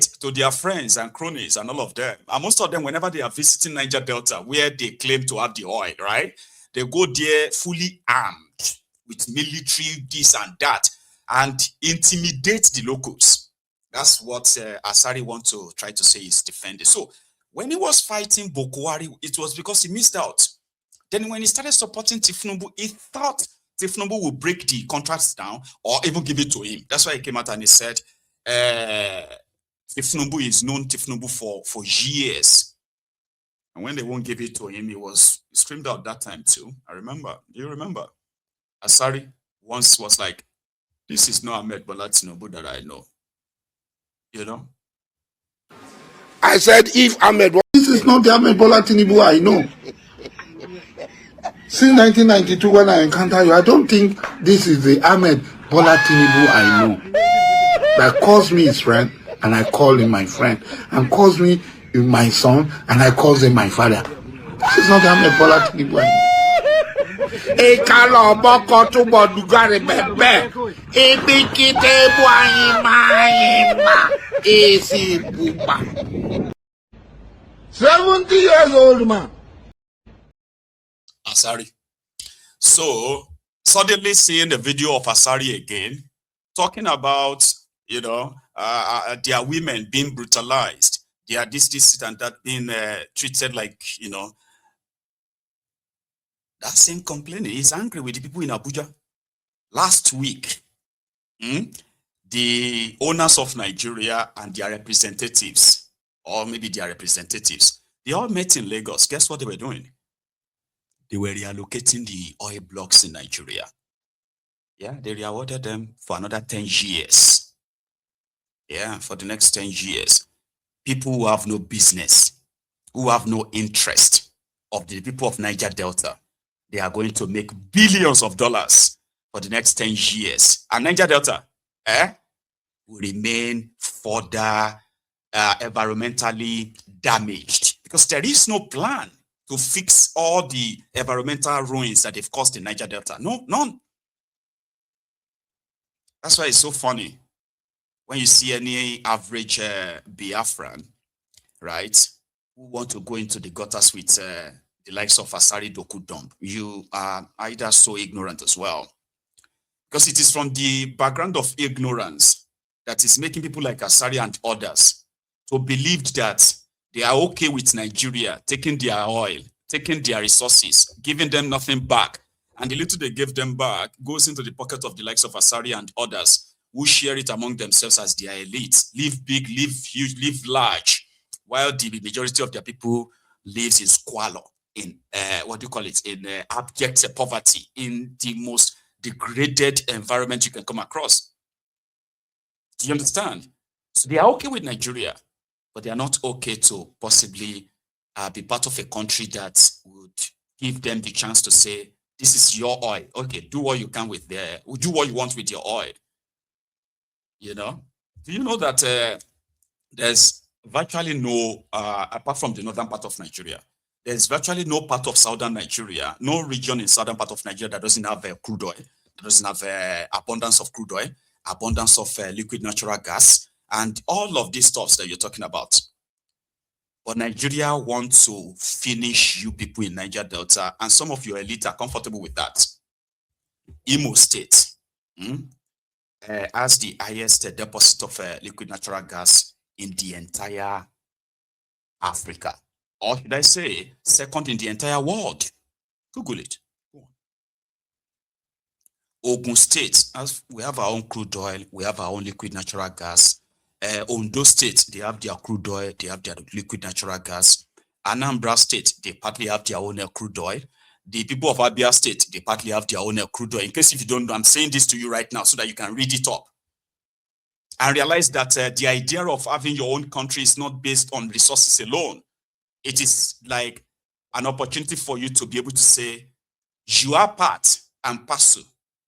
to their friends and cronies and all of them. And most of them, whenever they are visiting Niger Delta, where they claim to have the oil, right? They go there fully armed with military, this and that, and intimidate the locals. That's what Asari wants to try to say is defending. So when he was fighting Boko Haram, it was because he missed out. Then when he started supporting Tifnubu, he thought Tifnubu would break the contracts down or even give it to him. That's why he came out and he said, Tifnubu is known Tifnubu for years. And when they won't give it to him, he screamed out that time too. I remember. Do you remember? Asari once was like, this is not Ahmed Bola Tinubu that I know. You know? I said, if Ahmed, this is not the Ahmed Bola Tinubu I know. Since 1992, when I encountered you, I don't think this is the Ahmed Bola Tinubu I know. That calls me his friend, and I call him my friend, and calls me my son, and I call him my father. This is not the Ahmed Bola Tinubu I know. Easy 70 years old man. Asari. So suddenly seeing the video of Asari again, talking about, you know, their women being brutalized, their this and that being treated like, you know, that same complaining. He's angry with the people in Abuja. Last week, the owners of Nigeria and their representatives, or maybe their representatives, they all met in Lagos. Guess what they were doing? They were reallocating the oil blocks in Nigeria. Yeah, they rewarded them for another 10 years. Yeah, for the next 10 years. People who have no business, who have no interest of the people of Niger Delta, they are going to make billions of dollars for the next 10 years. And Niger Delta will remain further environmentally damaged because there is no plan to fix all the environmental ruins that they've caused in Niger Delta. No, none. That's why it's so funny when you see any average Biafran, right, who want to go into the gutters with the likes of Asari Doku Dump. You are either so ignorant as well. Because it is from the background of ignorance that is making people like Asari and others to believe that they are okay with Nigeria taking their oil, taking their resources, giving them nothing back. And the little they give them back goes into the pocket of the likes of Asari and others who share it among themselves as their elites. Live big, live huge, live large, while the majority of their people lives in squalor, in in abject poverty, in the most degraded environment you can come across. Do you understand? So they are okay with Nigeria, but they are not okay to possibly be part of a country that would give them the chance to say, this is your oil. Okay, do what you can with do what you want with your oil. You know? Do you know that there's virtually no, apart from the northern part of Nigeria, there's virtually no part of southern Nigeria, no region in southern part of Nigeria that doesn't have crude oil, that doesn't have abundance of crude oil, abundance of liquid natural gas, and all of these stuffs that you're talking about. But Nigeria wants to finish you people in Niger Delta, and some of your elite are comfortable with that. Imo State has the highest deposit of liquid natural gas in the entire Africa. Or should I say, second in the entire world. Google it. Ogun State, as we have our own crude oil, we have our own liquid natural gas. Ondo State, they have their crude oil, they have their liquid natural gas. Anambra State, they partly have their own crude oil. The people of Abia State, they partly have their own crude oil. In case if you don't know, I'm saying this to you right now so that you can read it up. And realize that the idea of having your own country is not based on resources alone. It is like an opportunity for you to be able to say, you are part and parcel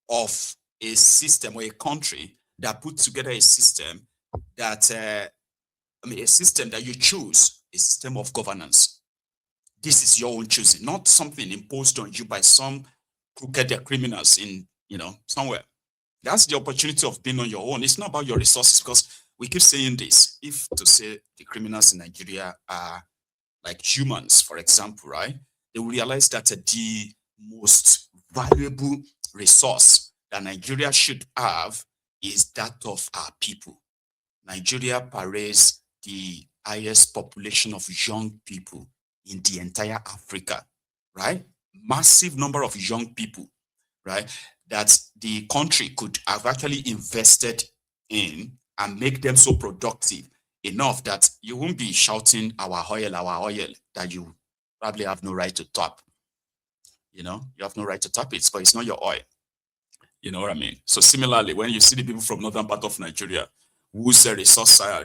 of a system or a country that put together a system that, a system that you choose, a system of governance. This is your own choosing, not something imposed on you by some crooked criminals in, somewhere. That's the opportunity of being on your own. It's not about your resources, because we keep saying this. If to say the criminals in Nigeria are like humans, for example, right? They will realize that the most valuable resource that Nigeria should have is that of our people. Nigeria parades the highest population of young people in the entire Africa, right? Massive number of young people, right? That the country could have actually invested in and make them so productive enough that you won't be shouting our oil, that you probably have no right to tap. You know, you have no right to tap it, but it's not your oil. You know what I mean? So similarly, when you see the people from northern part of Nigeria whose resources are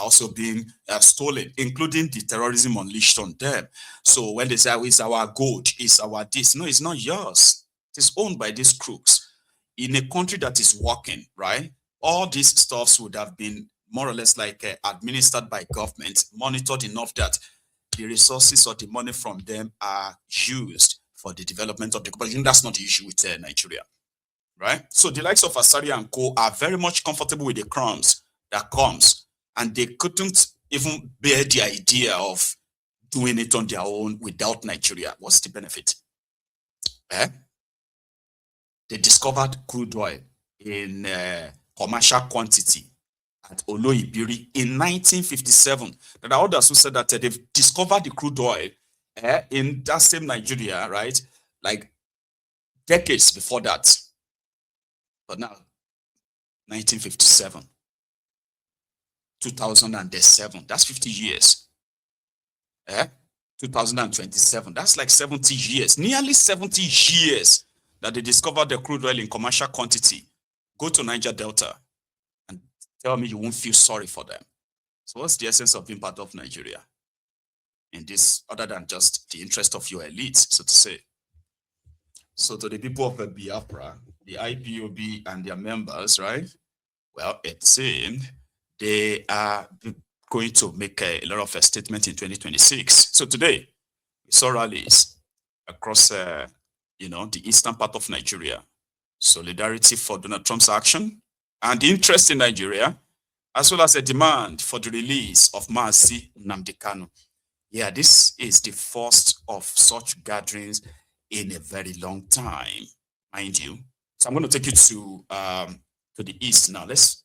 also being stolen, including the terrorism unleashed on them. So when they say, oh, it's our gold, it's our this, no, it's not yours. It is owned by these crooks. In a country that is working, right? All these stuffs would have been more or less like administered by government, monitored enough that the resources or the money from them are used for the development of the country. That's not the issue with Nigeria, right? So the likes of Asari and Co are very much comfortable with the crumbs that comes, and they couldn't even bear the idea of doing it on their own without Nigeria. What's the benefit? They discovered crude oil in commercial quantity at Oloibiri in 1957. There are others who said that they've discovered the crude oil in that same Nigeria, right? Like decades before that. But now, 1957, 2007, that's 50 years. 2027, that's like 70 years, nearly 70 years that they discovered the crude oil in commercial quantity. Go to Niger Delta and tell me you won't feel sorry for them. So what's the essence of being part of Nigeria in this, other than just the interest of your elites, so to say? So to the people of Biafra, the IPOB and their members, right? Well, it seemed they are going to make a lot of statements in 2026. So today, we saw rallies across, the eastern part of Nigeria. Solidarity for Donald Trump's action and the interest in Nigeria, as well as a demand for the release of Mazi Nnamdi Kanu. Yeah, this is the first of such gatherings in a very long time, mind you. So I'm going to take you to the east now. Let's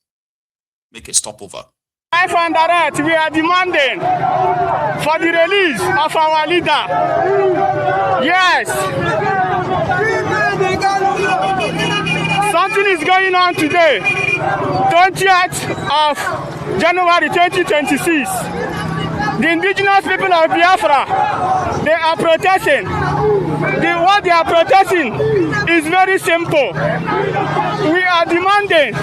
make a stopover. Live and direct, we are demanding for the release of our leader. Yes. Something is going on today, 20th of January 2026. The indigenous people of Biafra, they are protesting. What they are protesting is very simple. We are demanding.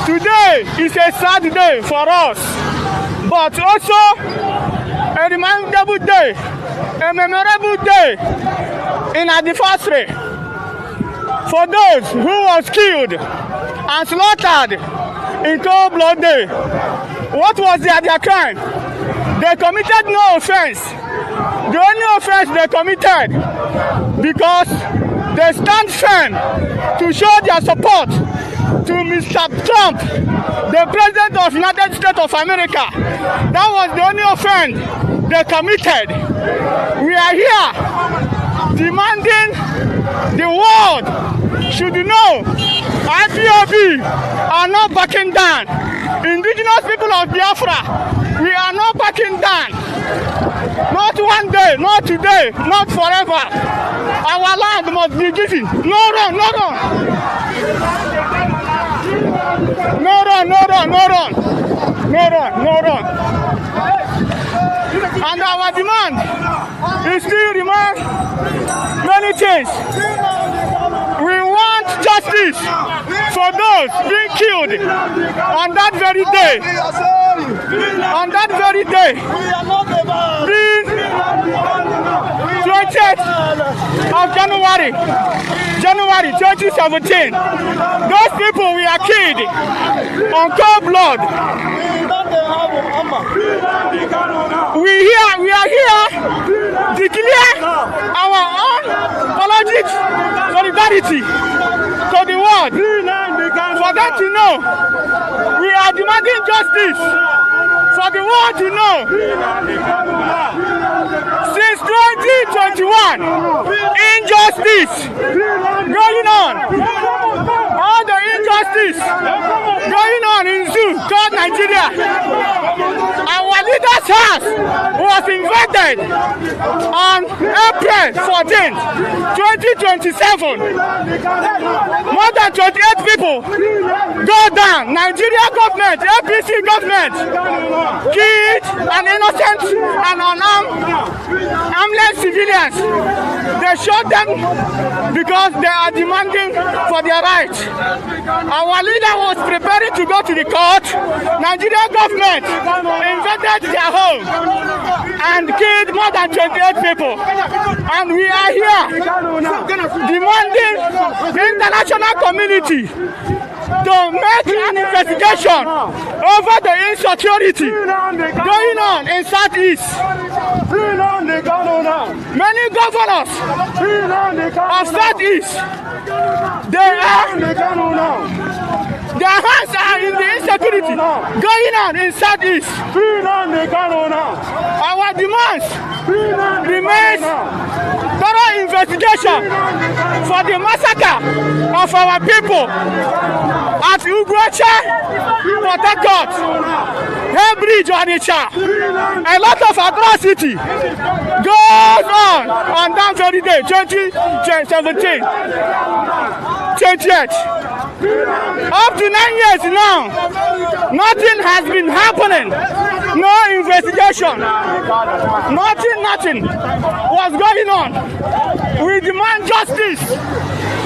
Today is a sad day for us, but also a remarkable day, a memorable day in our anniversary for those who was killed and slaughtered in cold blood day. What was their crime? They committed no offense. The only offense they committed because they stand firm to show their support to Mr. Trump, the President of the United States of America. That was the only offense they committed. We are here demanding the world should know IPOB are not backing down. Indigenous people of Biafra, we are not backing down. Not one day, not today, not forever. Our land must be given. No run, no run. No run, no run, no run. No run, no run. And our demand is still remain many things. We want justice for those being killed on that very day. On that very day, being 20th of January 2017. Those people we are killed on cold blood. We are here declare our own apologies for the solidarity to the world for them to know we are demanding justice, for the world to know. Since 2021, injustice going on. All the injustice going on in zoo called Nigeria. Our leader's house was invaded on April 14th, 2027. More than 28 people go down. Nigeria government, APC government, killed an innocent and armless civilians. They shot them because they are demanding for their rights. Our leader was preparing to go to the court. Nigeria government invaded their home and killed more than 28 people. And we are here demanding the international community to make an investigation over the insecurity going on in Southeast. Many governors of Southeast, their hands are in the insecurity going on in Southeast. Our demands remains thorough investigation for the massacre of our people at Ugwecha, Port Harcourt, Hebridge, Onitsha. A lot of atrocity goes on that very day, 2017, 28. Up to 9 years now, nothing has been happening. No investigation. Nothing was going on. We demand justice.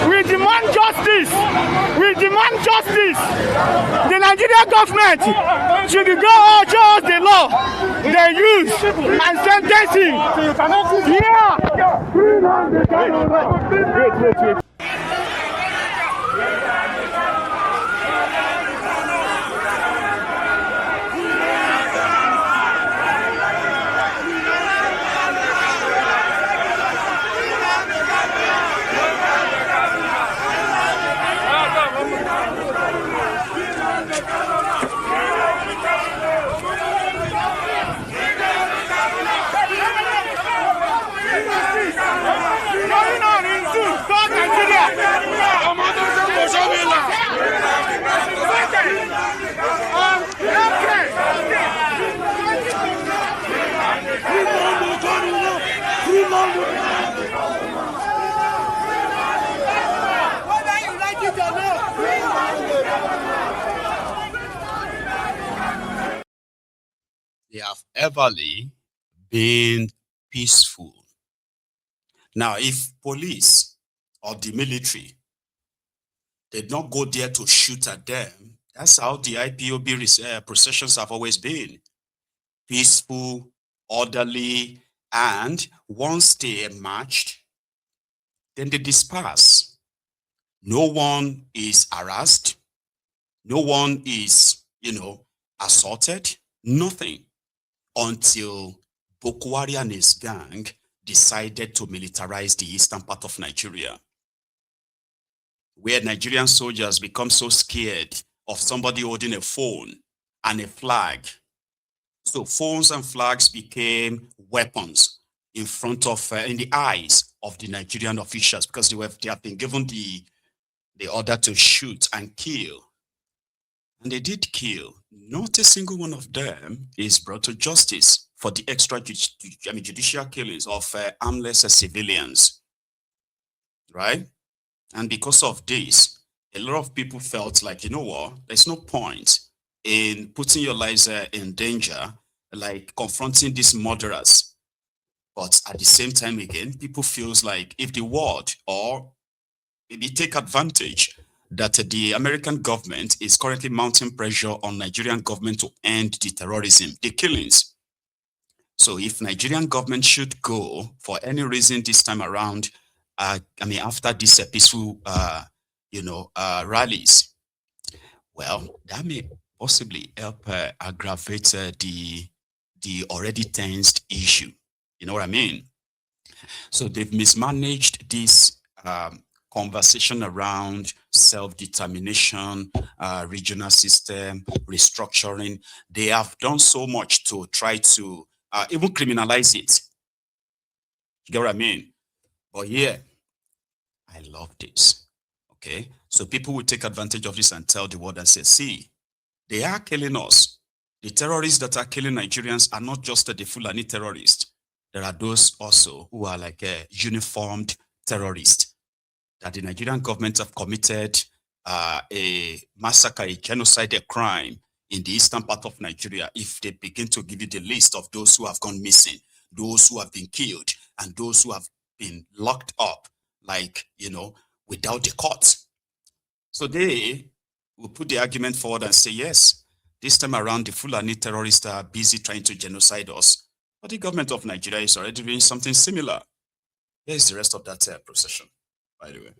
We demand justice. We demand justice. The Nigerian government should go or show us the law they use and sentence him. Yeah. They have everly been peaceful. Now, if police or the military did not go there to shoot at them, that's how the IPOB processions have always been. Peaceful, orderly, and once they marched, then they disperse. No one is harassed. No one is, assaulted. Nothing. Until Boko Haram and his gang decided to militarize the eastern part of Nigeria, where Nigerian soldiers become so scared of somebody holding a phone and a flag. So phones and flags became weapons in front of, in the eyes of the Nigerian officials, because they have been given the order to shoot and kill. And they did kill. Not a single one of them is brought to justice for the judicial killings of armless civilians, right? And because of this, a lot of people felt like, you know what, there's no point in putting your lives in danger, like confronting these murderers. But at the same time, again, people feels like if the world or maybe take advantage that the American government is currently mounting pressure on Nigerian government to end the terrorism, the killings. So if Nigerian government should go for any reason this time around, after these peaceful, rallies, well, that may possibly help aggravate the already tensed issue. You know what I mean? So they've mismanaged this conversation around self-determination, regional system, restructuring. They have done so much to try to even criminalize it. You get what I mean? But yeah, I love this. Okay, so people will take advantage of this and tell the world and say, see, they are killing us. The terrorists that are killing Nigerians are not just the Fulani terrorists. There are those also who are like uniformed terrorists that the Nigerian government have committed a massacre, a genocide, a crime in the eastern part of Nigeria. If they begin to give you the list of those who have gone missing, those who have been killed, and those who have been locked up, like, without the court. So they will put the argument forward and say, yes, this time around the Fulani terrorists are busy trying to genocide us, but the government of Nigeria is already doing something similar. Here's the rest of that procession, by the way.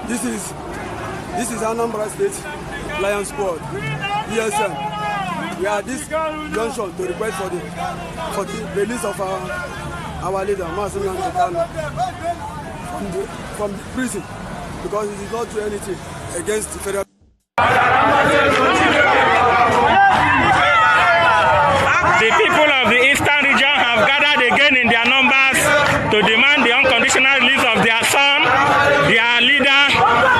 This is Anambra State Lions Squad. Yes, sir. We are this junction to request for the release of our leader, Mazen from the prison, because he did not do anything against the federal. The people of the eastern region have gathered again in their numbers to demand the unconditional release of their son, their leader,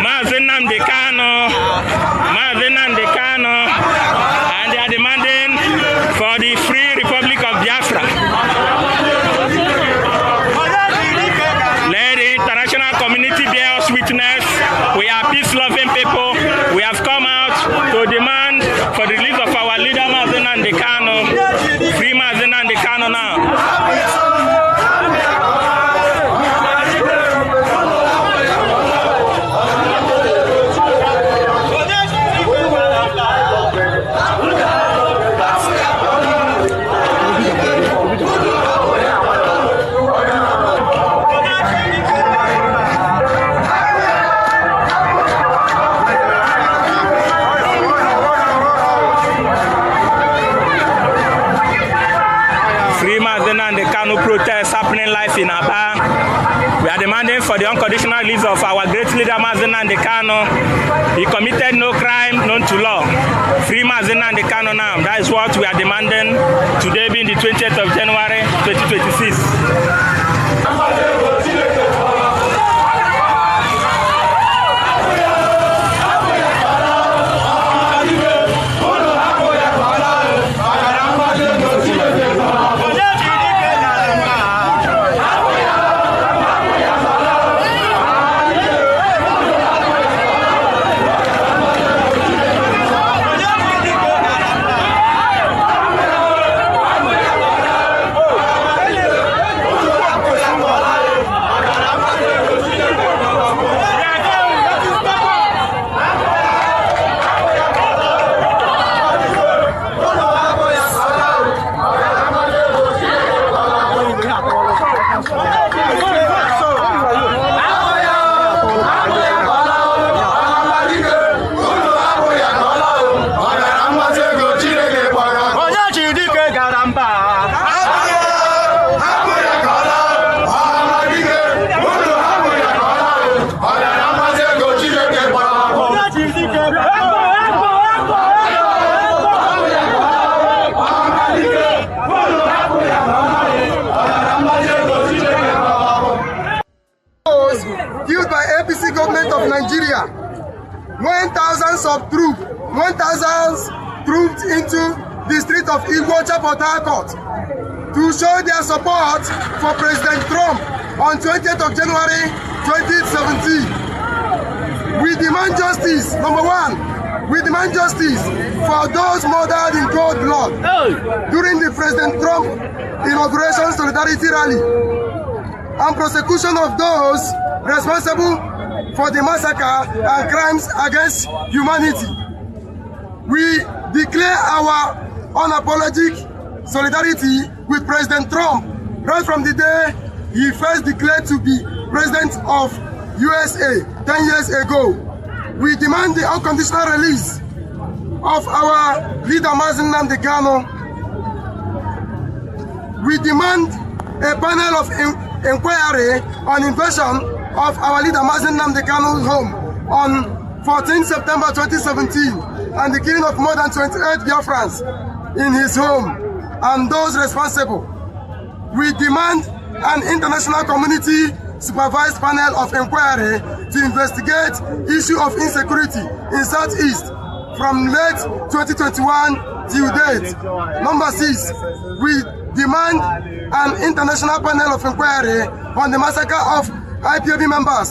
Mazen Kano, and they are demanding for the free Republic of Biafra. Let the international community bear us witness. We are peace-loving people. We have come out to demand for the release of our leader, Mazen Kano. Free Mazen Kano now. Protests happening live in Aba. We are demanding for the unconditional release of our great leader Mazen Kano. He committed no crime known to law. Free Mazen Kano now. That is what we are demanding today, being the 20th of January 2026. Government of Nigeria, when thousands of troops into the street of Igbo Port Harcourt to show their support for President Trump on 20th of January 2017. We demand justice. Number one, we demand justice for those murdered in cold blood during the President Trump inauguration solidarity rally, and prosecution of those responsible for the massacre and crimes against humanity. We declare our unapologetic solidarity with President Trump right from the day he first declared to be president of USA 10 years ago. We demand the unconditional release of our leader Mazen Nnamdi Kanu. We demand a panel of inquiry on invasion of our leader Mazen Nnamdi Kanu's home on 14 September 2017 and the killing of more than 28 Biafrans in his home and those responsible. We demand an international community supervised panel of inquiry to investigate issue of insecurity in Southeast from late 2021 till date. Number 6, we demand an international panel of inquiry on the massacre of IPOB members.